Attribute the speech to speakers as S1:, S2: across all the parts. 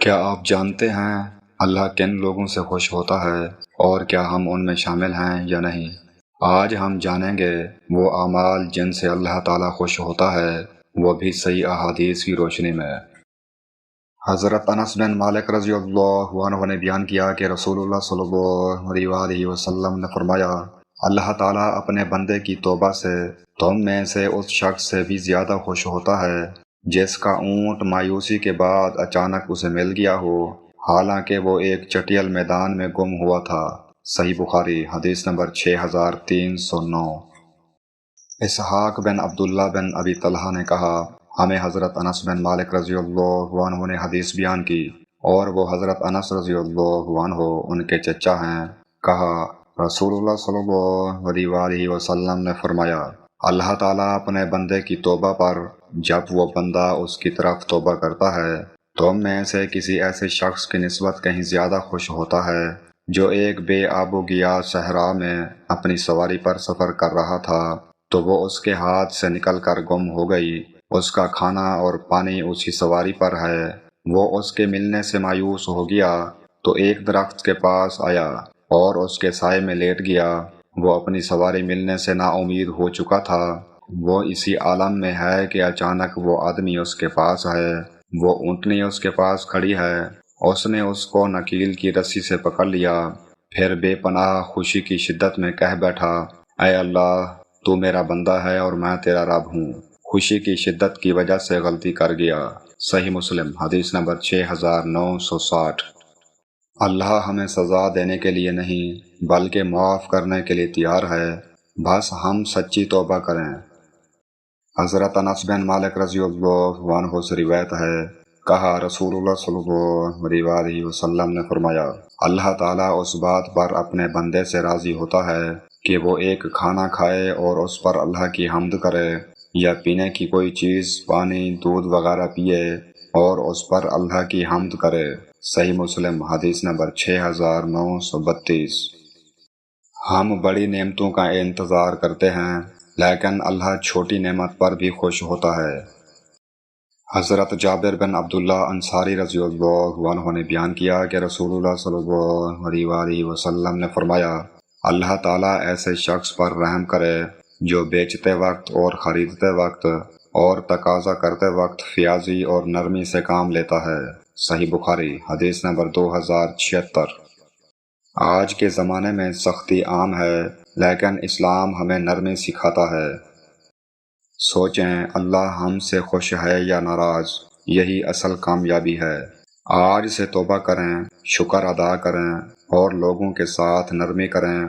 S1: کیا آپ جانتے ہیں اللہ کن لوگوں سے خوش ہوتا ہے اور کیا ہم ان میں شامل ہیں یا نہیں؟ آج ہم جانیں گے وہ اعمال جن سے اللہ تعالیٰ خوش ہوتا ہے، وہ بھی صحیح احادیث کی روشنی میں۔ حضرت انس بن مالک رضی اللہ عنہ نے بیان کیا کہ رسول اللہ صلی اللہ علیہ وآلہ وسلم نے فرمایا، اللہ تعالیٰ اپنے بندے کی توبہ سے تم میں سے اس شخص سے بھی زیادہ خوش ہوتا ہے جس کا اونٹ مایوسی کے بعد اچانک اسے مل گیا ہو، حالانکہ وہ ایک چٹیل میدان میں گم ہوا تھا۔ صحیح بخاری حدیث نمبر 6309۔ اسحاق بن عبداللہ بن ابی طلحہ نے کہا، ہمیں حضرت انس بن مالک رضی اللہ عنہ نے حدیث بیان کی، اور وہ حضرت انس رضی اللہ عنہ ان کے چچا ہیں۔ کہا، رسول اللہ صلی اللہ علیہ وآلہ وسلم نے فرمایا، اللہ تعالیٰ اپنے بندے کی توبہ پر جب وہ بندہ اس کی طرف توبہ کرتا ہے، تم میں سے کسی ایسے شخص کی نسبت کہیں زیادہ خوش ہوتا ہے جو ایک بے آب و گیا صحرا میں اپنی سواری پر سفر کر رہا تھا تو وہ اس کے ہاتھ سے نکل کر گم ہو گئی۔ اس کا کھانا اور پانی اسی سواری پر ہے۔ وہ اس کے ملنے سے مایوس ہو گیا تو ایک درخت کے پاس آیا اور اس کے سائے میں لیٹ گیا۔ وہ اپنی سواری ملنے سے نا امید ہو چکا تھا۔ وہ اسی عالم میں ہے کہ اچانک وہ آدمی اس کے پاس ہے۔ وہ اونٹنی اس کے پاس کھڑی ہے۔ اس نے اس کو نکیل کی رسی سے پکڑ لیا، پھر بے پناہ خوشی کی شدت میں کہہ بیٹھا، اے اللہ، تو میرا بندہ ہے اور میں تیرا رب ہوں۔ خوشی کی شدت کی وجہ سے غلطی کر گیا۔ صحیح مسلم حدیث نمبر 6960۔ اللہ ہمیں سزا دینے کے لیے نہیں بلکہ معاف کرنے کے لیے تیار ہے، بس ہم سچی توبہ کریں۔ حضرت انس بن مالک رضی اللہ عنہ سے روایت ہے، کہا، رسول اللہ صلی اللہ علیہ وآلہ وسلم نے فرمایا، اللہ تعالیٰ اس بات پر اپنے بندے سے راضی ہوتا ہے کہ وہ ایک کھانا کھائے اور اس پر اللہ کی حمد کرے، یا پینے کی کوئی چیز، پانی، دودھ وغیرہ پیے اور اس پر اللہ کی حمد کرے۔ صحیح مسلم حدیث نمبر 6932۔ ہم بڑی نعمتوں کا انتظار کرتے ہیں لیکن اللہ چھوٹی نعمت پر بھی خوش ہوتا ہے۔ حضرت جابر بن عبداللہ انصاری رضی اللہ عنہ نے بیان کیا کہ رسول اللہ صلی اللہ علیہ وآلہ وسلم نے فرمایا، اللہ تعالیٰ ایسے شخص پر رحم کرے جو بیچتے وقت اور خریدتے وقت اور تقاضا کرتے وقت فیاضی اور نرمی سے کام لیتا ہے۔ صحیح بخاری حدیث نمبر 2076۔ آج کے زمانے میں سختی عام ہے لیکن اسلام ہمیں نرمی سکھاتا ہے۔ سوچیں، اللہ ہم سے خوش ہے یا ناراض؟ یہی اصل کامیابی ہے۔ آج سے توبہ کریں، شکر ادا کریں اور لوگوں کے ساتھ نرمی کریں۔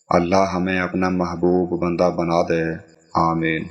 S1: اللہ ہمیں اپنا محبوب بندہ بنا دے۔ آمین۔